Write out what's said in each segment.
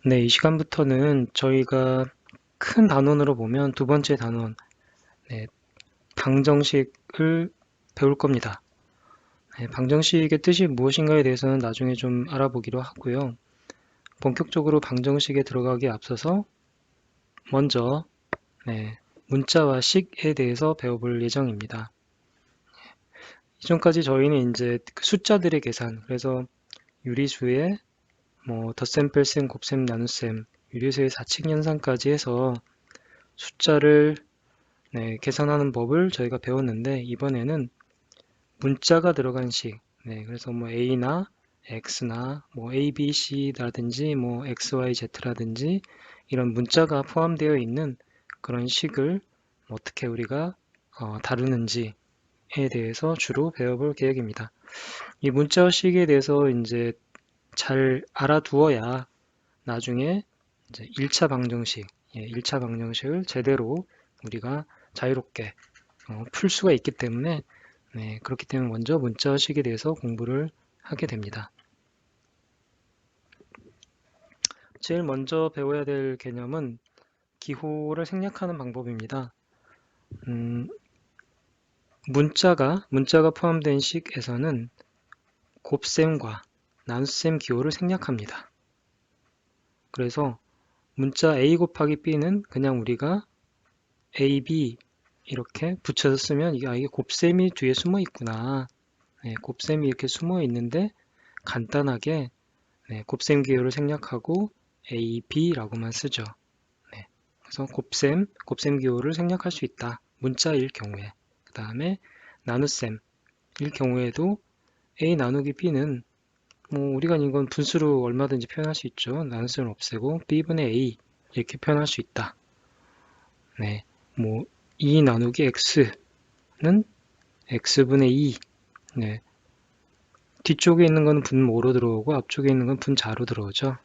네, 이 시간부터는 저희가 큰 단원으로 보면 두 번째 단원, 네, 방정식을 배울 겁니다. 네, 방정식의 뜻이 무엇인가에 대해서는 나중에 좀 알아보기로 하고요. 본격적으로 방정식에 들어가기에 앞서서 먼저 문자와 식에 대해서 배워볼 예정입니다. 이전까지 저희는 이제 그 숫자들의 계산, 그래서 유리수의 덧셈, 뺄셈, 곱셈, 나눗셈, 유리수의 사칙 연산까지 해서 숫자를 계산하는 법을 저희가 배웠는데 이번에는 문자가 들어간 식, 그래서 A나 X나 A, B, C라든지 X, Y, Z라든지 이런 문자가 포함되어 있는 그런 식을 어떻게 우리가 다루는지에 대해서 주로 배워볼 계획입니다. 이 문자식에 대해서 이제 잘 알아두어야 나중에 이제 1차 방정식, 1차 방정식을 제대로 우리가 자유롭게 풀 수가 있기 때문에 그렇기 때문에 먼저 문자식에 대해서 공부를 하게 됩니다. 제일 먼저 배워야 될 개념은 기호를 생략하는 방법입니다. 문자가 포함된 식에서는 곱셈과 나눗셈 기호를 생략합니다. 그래서 문자 a 곱하기 b는 그냥 우리가 a, b 이렇게 붙여서 쓰면 이게 곱셈이 뒤에 숨어 있구나. 곱셈이 이렇게 숨어 있는데 간단하게 곱셈 기호를 생략하고 a, b라고만 쓰죠. 그래서 곱셈 기호를 생략할 수 있다. 문자일 경우에. 그 다음에 나눗셈일 경우에도 a 나누기 b는 우리가 이건 분수로 얼마든지 표현할 수 있죠. 나눗셈을 없애고 b분의 a 이렇게 표현할 수 있다. 2 나누기 x는 x분의 2. 뒤쪽에 있는 건 분모로 들어오고 앞쪽에 있는 건 분자로 들어오죠.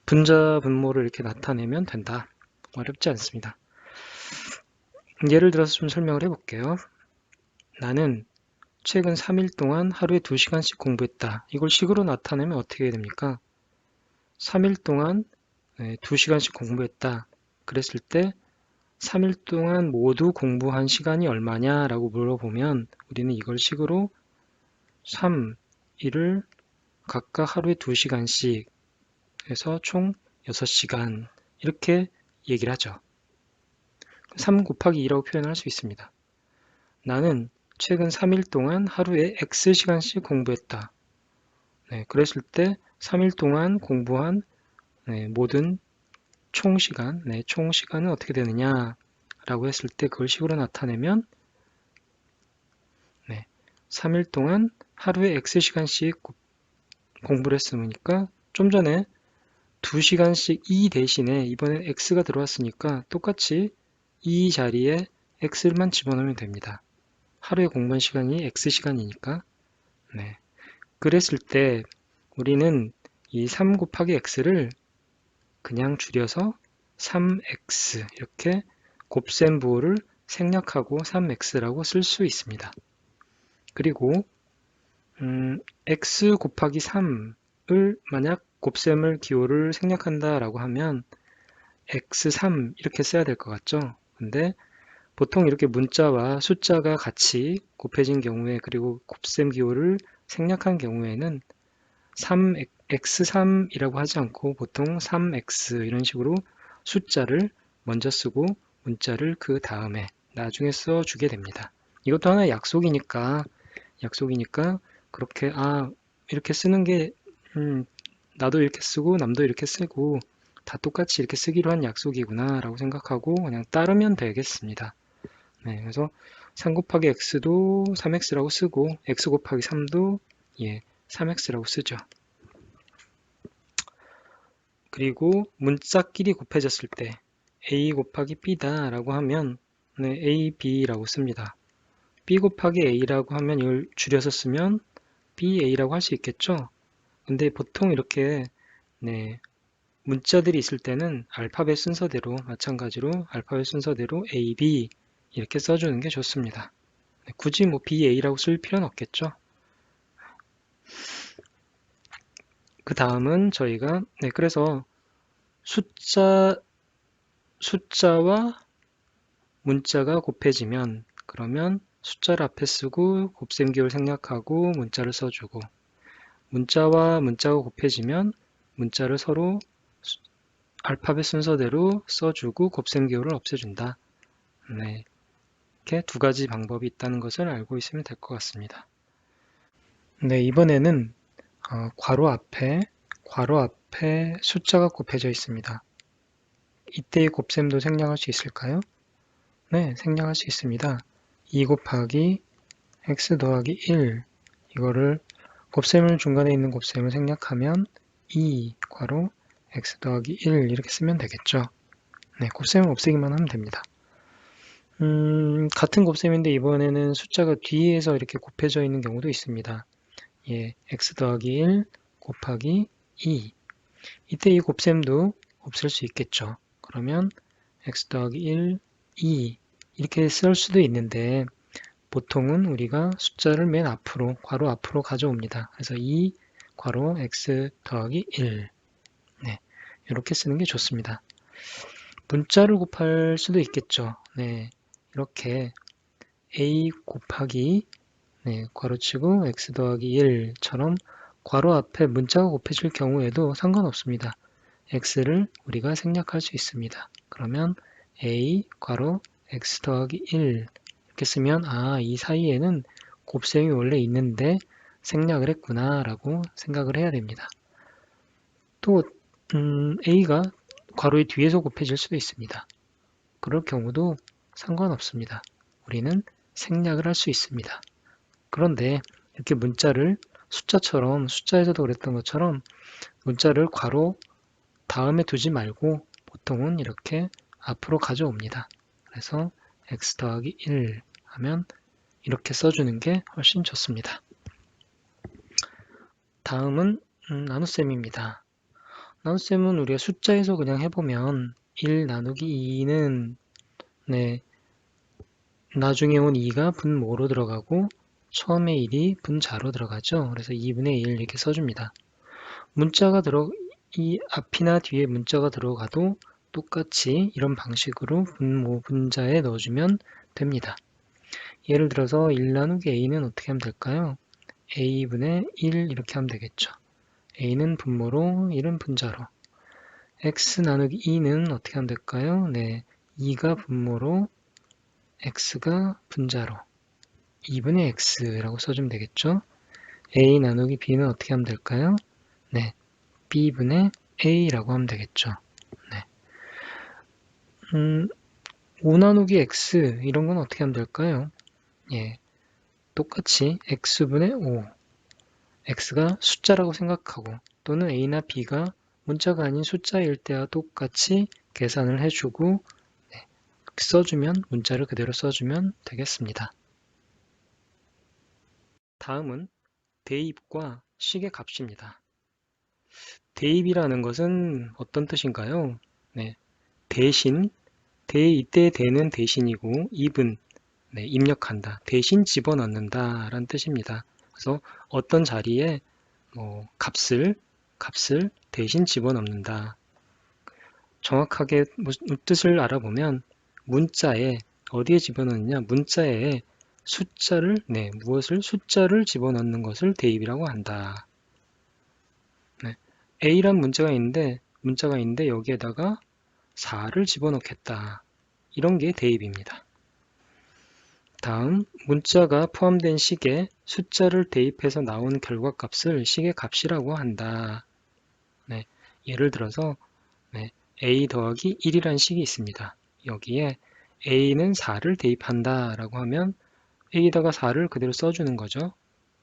분자 분모를 이렇게 나타내면 된다. 어렵지 않습니다. 예를 들어서 좀 설명을 해볼게요. 나는 최근 3일 동안 하루에 2시간씩 공부했다. 이걸 식으로 나타내면 어떻게 됩니까? 3일 동안 2시간씩 공부했다. 그랬을 때 3일 동안 모두 공부한 시간이 얼마냐라고 물어보면 우리는 이걸 식으로 3, 1을 각각 하루에 2시간씩 해서 총 6시간 이렇게 얘기를 하죠. 3 곱하기 2라고 표현할 수 있습니다. 나는 최근 3일 동안 하루에 X시간씩 공부했다. 그랬을 때 3일 동안 공부한 모든 총 시간은 어떻게 되느냐 라고 했을 때 그걸 식으로 나타내면 3일 동안 하루에 X시간씩 공부를 했으니까 좀 전에 2시간씩 E 대신에 이번엔 X가 들어왔으니까 똑같이 E 자리에 X만 집어넣으면 됩니다. 하루에 공부한 시간이 X시간이니까 그랬을 때 우리는 이 3 곱하기 X를 그냥 줄여서 3X 이렇게 곱셈 부호를 생략하고 3X라고 쓸 수 있습니다. 그리고 X 곱하기 3을 만약 곱셈을 기호를 생략한다 라고 하면 x3 이렇게 써야 될 것 같죠? 근데 보통 이렇게 문자와 숫자가 같이 곱해진 경우에 그리고 곱셈 기호를 생략한 경우에는 x3이라고 하지 않고 보통 3x 이런 식으로 숫자를 먼저 쓰고 문자를 그 다음에 나중에 써주게 됩니다. 이것도 하나의 약속이니까 그렇게 이렇게 쓰는 게 나도 이렇게 쓰고 남도 이렇게 쓰고 다 똑같이 이렇게 쓰기로 한 약속이구나 라고 생각하고 그냥 따르면 되겠습니다. 그래서 3 곱하기 x도 3x라고 쓰고 x 곱하기 3도 3x라고 쓰죠. 그리고 문자끼리 곱해졌을 때 a 곱하기 b다 라고 하면 a, b라고 씁니다. b 곱하기 a라고 하면 이걸 줄여서 쓰면 ba라고 할 수 있겠죠. 근데 보통 이렇게 문자들이 있을 때는 알파벳 순서대로 마찬가지로 알파벳 순서대로 A, B 이렇게 써주는 게 좋습니다. 굳이 B, A라고 쓸 필요는 없겠죠. 그 다음은 저희가 그래서 숫자와 문자가 곱해지면 그러면 숫자를 앞에 쓰고 곱셈기호를 생략하고 문자를 써주고 문자와 문자가 곱해지면 문자를 서로 알파벳 순서대로 써주고 곱셈기호를 없애준다. 네, 이렇게 두 가지 방법이 있다는 것을 알고 있으면 될 것 같습니다. 네, 이번에는 괄호 앞에 숫자가 곱해져 있습니다. 이때의 곱셈도 생략할 수 있을까요? 네, 생략할 수 있습니다. 2 곱하기 x 더하기 1 이거를 곱셈을 중간에 있는 곱셈을 생략하면 2 괄호 x 더하기 1 이렇게 쓰면 되겠죠. 네, 곱셈을 없애기만 하면 됩니다. 같은 곱셈인데 이번에는 숫자가 뒤에서 이렇게 곱해져 있는 경우도 있습니다. 예, x 더하기 1 곱하기 2 이때 이 곱셈도 없앨 수 있겠죠. 그러면 x 더하기 1, 2 이렇게 쓸 수도 있는데 보통은 우리가 숫자를 맨 앞으로, 괄호 앞으로 가져옵니다. 그래서 2 괄호 x 더하기 1 네, 이렇게 쓰는 게 좋습니다. 문자를 곱할 수도 있겠죠. 네, 이렇게 a 곱하기 네, 괄호치고 x 더하기 1처럼 괄호 앞에 문자가 곱해질 경우에도 상관없습니다. x를 우리가 생략할 수 있습니다. 그러면 a 괄호 x 더하기 1 이렇게 쓰면 이 사이에는 곱셈이 원래 있는데 생략을 했구나 라고 생각을 해야 됩니다. 또 a가 괄호의 뒤에서 곱해질 수도 있습니다. 그럴 경우도 상관없습니다. 우리는 생략을 할 수 있습니다. 그런데 이렇게 문자를 숫자에서도 그랬던 것처럼 문자를 괄호 다음에 두지 말고 보통은 이렇게 앞으로 가져옵니다. 그래서 x 더하기 1 하면 이렇게 써주는 게 훨씬 좋습니다. 다음은 나눗셈입니다. 나눗셈은 우리가 숫자에서 그냥 해보면 1 나누기 2는 네, 나중에 온 2가 분모로 들어가고 처음에 1이 분자로 들어가죠. 그래서 2분의 1 이렇게 써줍니다. 이 앞이나 뒤에 문자가 들어가도 똑같이 이런 방식으로 분모, 분자에 넣어주면 됩니다. 예를 들어서 1 나누기 a는 어떻게 하면 될까요? a분의 1 이렇게 하면 되겠죠. a는 분모로 1은 분자로 x 나누기 2는 어떻게 하면 될까요? 네, 2가 분모로 x가 분자로 2분의 x라고 써주면 되겠죠. a 나누기 b는 어떻게 하면 될까요? 네, b분의 a라고 하면 되겠죠. 네. 5 나누기 x 이런 건 어떻게 하면 될까요? 예, 똑같이 x분의 5 x가 숫자라고 생각하고 또는 a나 b가 문자가 아닌 숫자일 때와 똑같이 계산을 해주고 네, 써주면 문자를 그대로 써주면 되겠습니다. 다음은 대입과 식의 값입니다. 대입이라는 것은 어떤 뜻인가요? 네, 대신 이때 대는 대신이고 입은 네, 입력한다. 대신 집어넣는다 라는 뜻입니다. 그래서 어떤 자리에 값을 대신 집어넣는다. 정확하게 뜻을 알아보면 문자에 어디에 집어넣느냐? 문자에 숫자를 집어넣는 것을 대입이라고 한다. 네, A란 문자가 있는데 여기에다가 4를 집어넣겠다. 이런 게 대입입니다. 다음, 문자가 포함된 식에 숫자를 대입해서 나온 결과값을 식의 값이라고 한다. 네, 예를 들어서 네, a 더하기 1이라는 식이 있습니다. 여기에 a는 4를 대입한다 라고 하면 a에다가 4를 그대로 써주는 거죠.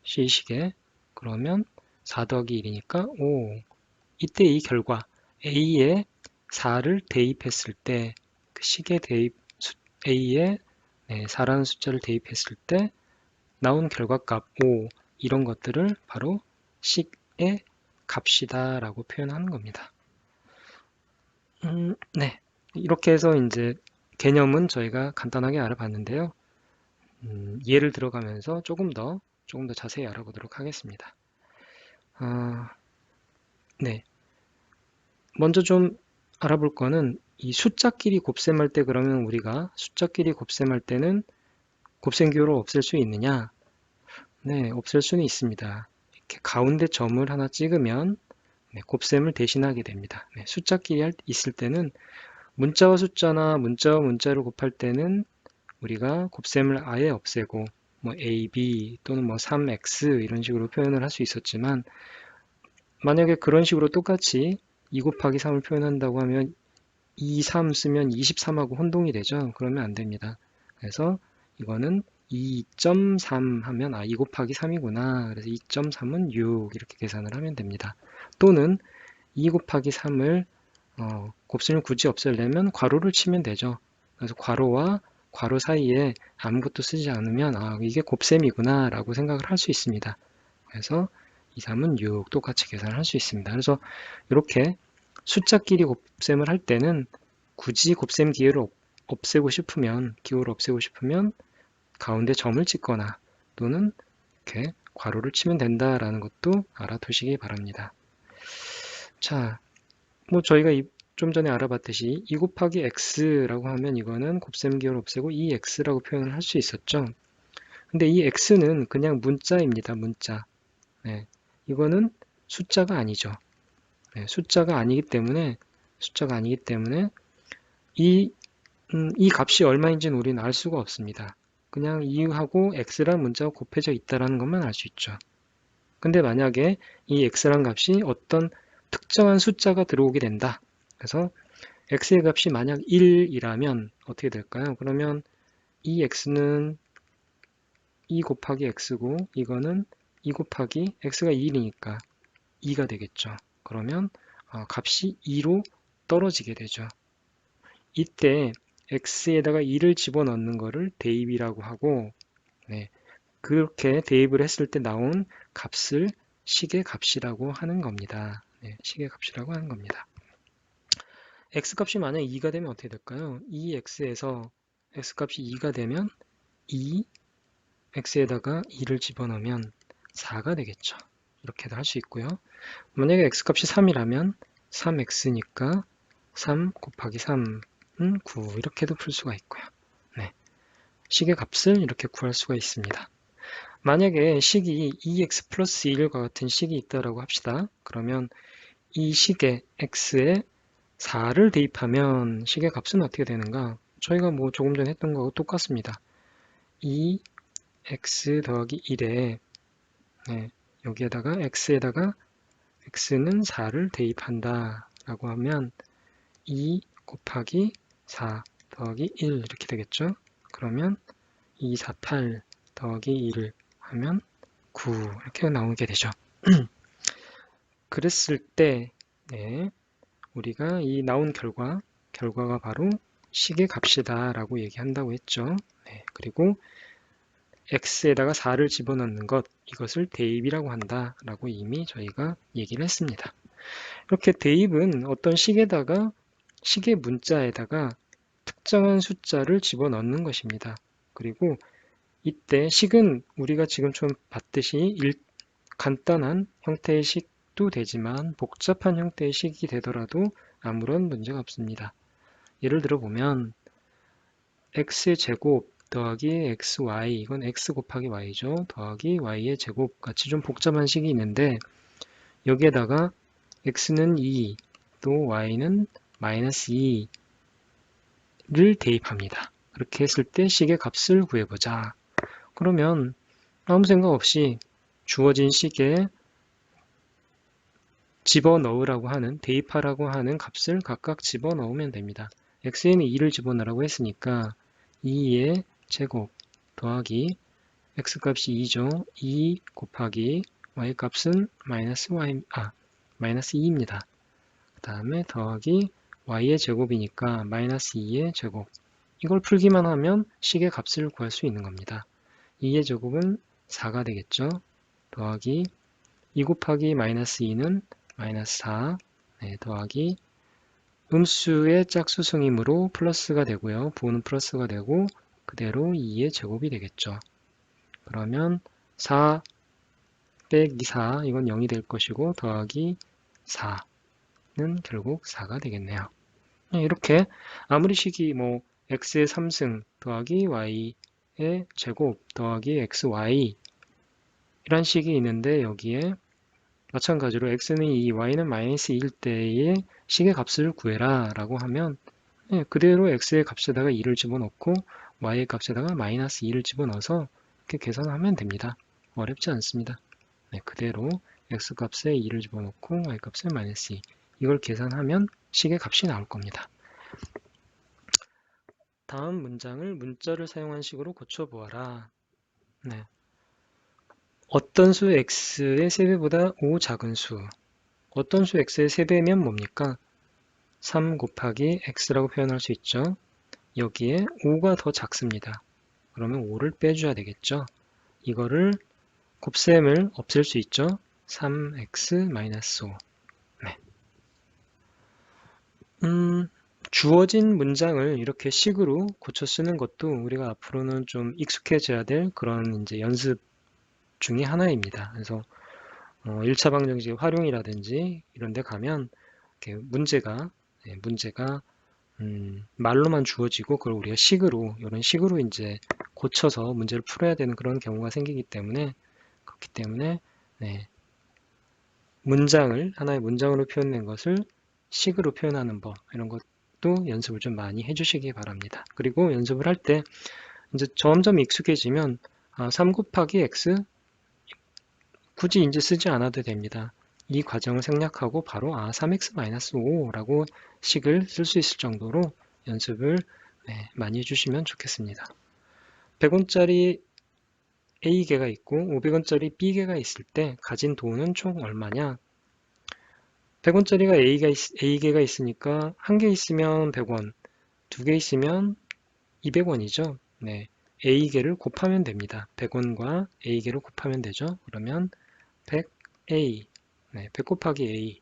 C식에. 그러면 4 더하기 1이니까 5. 이때 이 결과 a에 4를 대입했을 때 그 식의 a에 4라는 숫자를 대입했을 때 나온 결과값 5 이런 것들을 바로 식의 값이다 라고 표현하는 겁니다. 네, 이렇게 해서 이제 개념은 저희가 간단하게 알아봤는데요. 예를 들어가면서 조금 더 자세히 알아보도록 하겠습니다. 네, 먼저 좀 알아볼 거는 이 숫자끼리 곱셈할 때 그러면 우리가 숫자끼리 곱셈할 때는 곱셈 기호를 없앨 수 있느냐? 네, 없앨 수는 있습니다. 이렇게 가운데 점을 하나 찍으면 네, 곱셈을 대신하게 됩니다. 네, 숫자끼리 있을 때는 문자와 숫자나 문자와 문자를 곱할 때는 우리가 곱셈을 아예 없애고 뭐 a, b 또는 뭐 3x 이런 식으로 표현을 할 수 있었지만 만약에 그런 식으로 똑같이 2 곱하기 3을 표현한다고 하면 2, 3 쓰면 23하고 혼동이 되죠. 그러면 안 됩니다. 그래서 이거는 2.3 하면 2 곱하기 3이구나. 그래서 2.3은 6 이렇게 계산을 하면 됩니다. 또는 2 곱하기 3을 곱셈을 굳이 없애려면 괄호를 치면 되죠. 그래서 괄호와 괄호 사이에 아무것도 쓰지 않으면 이게 곱셈이구나 라고 생각을 할 수 있습니다. 그래서 2, 3은 6 똑같이 계산을 할 수 있습니다. 그래서 이렇게 숫자끼리 곱셈을 할 때는 굳이 곱셈 기호를 없애고 싶으면 가운데 점을 찍거나 또는 이렇게 괄호를 치면 된다라는 것도 알아두시기 바랍니다. 자, 뭐 저희가 좀 전에 알아봤듯이 2 곱하기 x라고 하면 이거는 곱셈 기호를 없애고 2x라고 표현을 할 수 있었죠. 근데 이 x는 그냥 문자입니다. 문자. 네, 이거는 숫자가 아니죠. 네, 숫자가 아니기 때문에 이, 이 값이 얼마인지는 우리는 알 수가 없습니다. 그냥 2하고 x란 문자가 곱해져 있다는 것만 알 수 있죠. 근데 만약에 이 x란 값이 어떤 특정한 숫자가 들어오게 된다. 그래서 x의 값이 만약 1이라면 어떻게 될까요? 그러면 이 x는 2 곱하기 x고 이거는 2 곱하기 x가 1이니까 2가 되겠죠. 그러면 값이 2로 떨어지게 되죠. 이때 x에다가 2를 집어넣는 거를 대입이라고 하고 네, 그렇게 대입을 했을 때 나온 값을 식의 값이라고 하는 겁니다. 네, 식의 값이라고 하는 겁니다. x값이 만약 2가 되면 어떻게 될까요? 2x에서 x값이 2가 되면 2, x에다가 2를 집어넣으면 4가 되겠죠. 이렇게도 할 수 있고요. 만약에 x값이 3이라면 3x니까 3 곱하기 3은 9 이렇게도 풀 수가 있고요. 네, 식의 값을 이렇게 구할 수가 있습니다. 만약에 식이 2x 플러스 1과 같은 식이 있다고 합시다. 그러면 이 식에 x에 4를 대입하면 식의 값은 어떻게 되는가? 저희가 뭐 조금 전에 했던 거하고 똑같습니다. 2x 더하기 1에 네, 여기에다가 x는 4를 대입한다 라고 하면 2 곱하기 4 더하기 1 이렇게 되겠죠. 그러면 2, 4, 8 더하기 1을 하면 9 이렇게 나오게 되죠. 그랬을 때 네, 우리가 이 나온 결과가 바로 식의 값이다 라고 얘기한다고 했죠. 네, 그리고 x에다가 4를 집어넣는 이것을 대입이라고 한다 라고 이미 저희가 얘기를 했습니다. 이렇게 대입은 어떤 식의 문자에다가 특정한 숫자를 집어넣는 것입니다. 그리고 이때 식은 우리가 지금 좀 봤듯이 간단한 형태의 식도 되지만 복잡한 형태의 식이 되더라도 아무런 문제가 없습니다. 예를 들어 보면 x의 제곱 더하기 xy 이건 x 곱하기 y죠. 더하기 y의 제곱 같이 좀 복잡한 식이 있는데 여기에다가 x는 2, 또 y는 마이너스 2를 대입합니다. 그렇게 했을 때 식의 값을 구해보자. 그러면 아무 생각 없이 주어진 식에 집어넣으라고 하는, 대입하라고 하는 값을 각각 집어넣으면 됩니다. x에는 2를 집어넣으라고 했으니까 2의 제곱 더하기 x값이 2죠. 2 곱하기 y값은 마이너스 2입니다. 그 다음에 더하기 y의 제곱이니까 마이너스 2의 제곱. 이걸 풀기만 하면 식의 값을 구할 수 있는 겁니다. 2의 제곱은 4가 되겠죠. 더하기 2 곱하기 마이너스 2는 마이너스 4 네, 더하기 음수의 짝수승이므로 플러스가 되고요. 부호는 플러스가 되고 그대로 2의 제곱이 되겠죠. 그러면 4 빼기 4 이건 0이 될 것이고 더하기 4는 결국 4가 되겠네요. 이렇게 아무리 식이 뭐 x의 3승 더하기 y의 제곱 더하기 xy 이런 식이 있는데 여기에 마찬가지로 x는 2, y는 마이너스 2일 때의 식의 값을 구해라 라고 하면 그대로 x의 값에다가 2를 집어넣고 y의 값에다가 마이너스 2를 집어넣어서 이렇게 계산하면 됩니다. 어렵지 않습니다. 그대로 x값에 2를 집어넣고 y값에 마이너스 2 이걸 계산하면 식의 값이 나올 겁니다. 다음 문장을 문자를 사용한 식으로 고쳐보아라. 어떤 수 x의 3배보다 5 작은 수. 어떤 수 x의 3배면 뭡니까? 3 곱하기 x라고 표현할 수 있죠. 여기에 5가 더 작습니다. 그러면 5를 빼줘야 되겠죠. 이거를 곱셈을 없앨 수 있죠. 3x-5. 네. 주어진 문장을 이렇게 식으로 고쳐 쓰는 것도 우리가 앞으로는 좀 익숙해져야 될 그런 이제 연습 중에 하나입니다. 그래서 1차 방정식의 활용이라든지 이런 데 가면 이렇게 문제가 말로만 주어지고 그걸 우리가 식으로 이런 식으로 이제 고쳐서 문제를 풀어야 되는 그런 경우가 생기기 때문에 그렇기 때문에 문장을 하나의 문장으로 표현된 것을 식으로 표현하는 법 이런 것도 연습을 좀 많이 해주시기 바랍니다. 그리고 연습을 할 때 이제 점점 익숙해지면 3 곱하기 x 굳이 이제 쓰지 않아도 됩니다. 이 과정을 생략하고 바로 3x-5라고 식을 쓸 수 있을 정도로 연습을 많이 해주시면 좋겠습니다. 100원짜리 A개가 있고 500원짜리 B개가 있을 때 가진 돈은 총 얼마냐? 100원짜리가 A개가 있으니까 한 개 있으면 100원, 두 개 있으면 200원이죠. A개를 곱하면 됩니다. 100원과 A개를 곱하면 되죠. 그러면 100A, 100 곱하기 A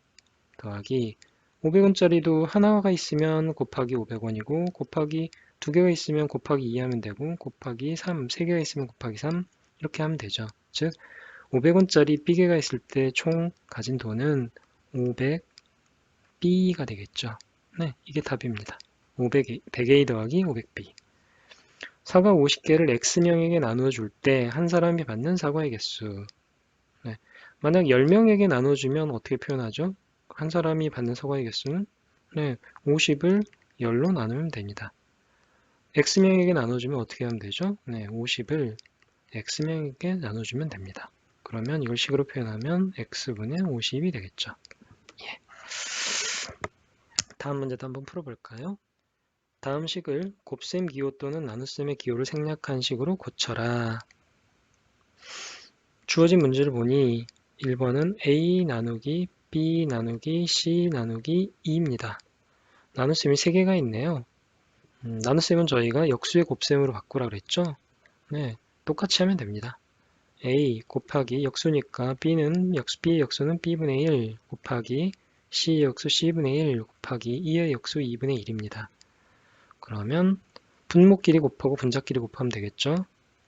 더하기 500원짜리도 하나가 있으면 곱하기 500원이고 곱하기 두 개가 있으면 곱하기 2 하면 되고 곱하기 3, 세 개가 있으면 곱하기 3 이렇게 하면 되죠. 즉 500원짜리 B개가 있을 때 총 가진 돈은 500B가 되겠죠. 이게 답입니다. 100A 더하기 500B. 사과 50개를 X명에게 나누어 줄 때 한 사람이 받는 사과의 개수. 만약 10명에게 나눠주면 어떻게 표현하죠? 한 사람이 받는 사과의 개수는 50을 10로 나누면 됩니다. X명에게 나눠주면 어떻게 하면 되죠? 50을 X명에게 나눠주면 됩니다. 그러면 이걸 식으로 표현하면 X분의 50이 되겠죠. 예. 다음 문제도 한번 풀어볼까요? 다음 식을 곱셈 기호 또는 나눗셈의 기호를 생략한 식으로 고쳐라. 주어진 문제를 보니 1번은 A 나누기 B 나누기 C 나누기 2입니다. 나눗셈이 3개가 있네요. 나눗셈은 저희가 역수의 곱셈으로 바꾸라 그랬죠? 똑같이 하면 됩니다. A 곱하기 역수니까 B의 역수는 B분의 1 곱하기 C의 역수 C분의 1 곱하기 2의 역수 2분의 1입니다. 그러면 분모끼리 곱하고 분자끼리 곱하면 되겠죠?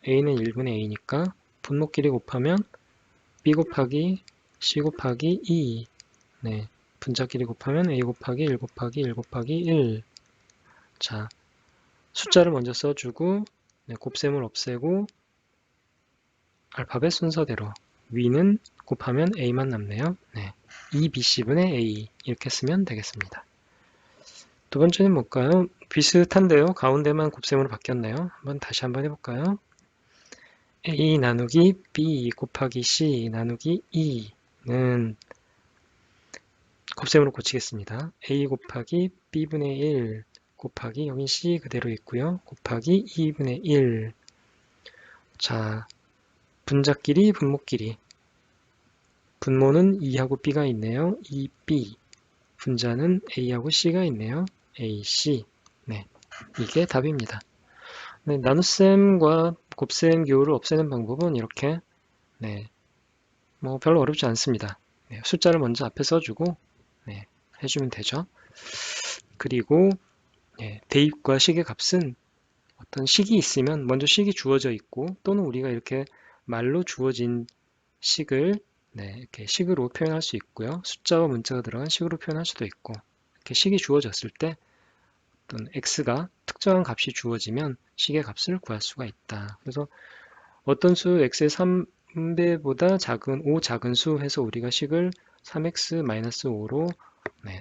A는 1분의 A니까 분모끼리 곱하면 B 곱하기 C 곱하기 2 분자끼리 곱하면 A 곱하기 1 곱하기 1 곱하기 1 자, 숫자를 먼저 써주고 곱셈을 없애고 알파벳 순서대로 위는 곱하면 A만 남네요. 2BC분의 A 이렇게 쓰면 되겠습니다. 두 번째는 뭘까요? 비슷한데요. 가운데만 곱셈으로 바뀌었네요. 다시 한번 해볼까요? A 나누기 B 곱하기 C 나누기 2는 곱셈으로 고치겠습니다. A 곱하기 B분의 1 곱하기 여긴 C 그대로 있고요. 곱하기 2분의 1 자, 분자끼리 분모끼리 분모는 2하고 B가 있네요. 2B 분자는 A하고 C가 있네요. AC 이게 답입니다. 나눗셈과 곱셈 기호를 없애는 방법은 이렇게 뭐 별로 어렵지 않습니다. 숫자를 먼저 앞에 써주고 해주면 되죠. 그리고 대입과 식의 값은 어떤 식이 있으면 먼저 식이 주어져 있고 또는 우리가 이렇게 말로 주어진 식을 이렇게 식으로 표현할 수 있고요. 숫자와 문자가 들어간 식으로 표현할 수도 있고 이렇게 식이 주어졌을 때 어떤 x가 특정한 값이 주어지면 식의 값을 구할 수가 있다. 그래서 어떤 수 x의 3배보다 작은 5 작은 수 해서 우리가 식을 3x-5로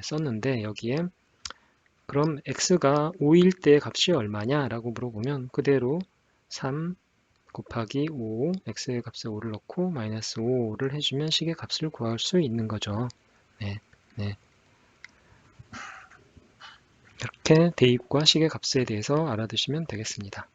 썼는데, 여기에 그럼 x가 5일 때 값이 얼마냐 라고 물어보면 그대로 3 곱하기 5, x의 값에 5를 넣고 마이너스 5를 해주면 식의 값을 구할 수 있는 거죠. 네, 네. 이렇게 대입과 식의 값에 대해서 알아두시면 되겠습니다.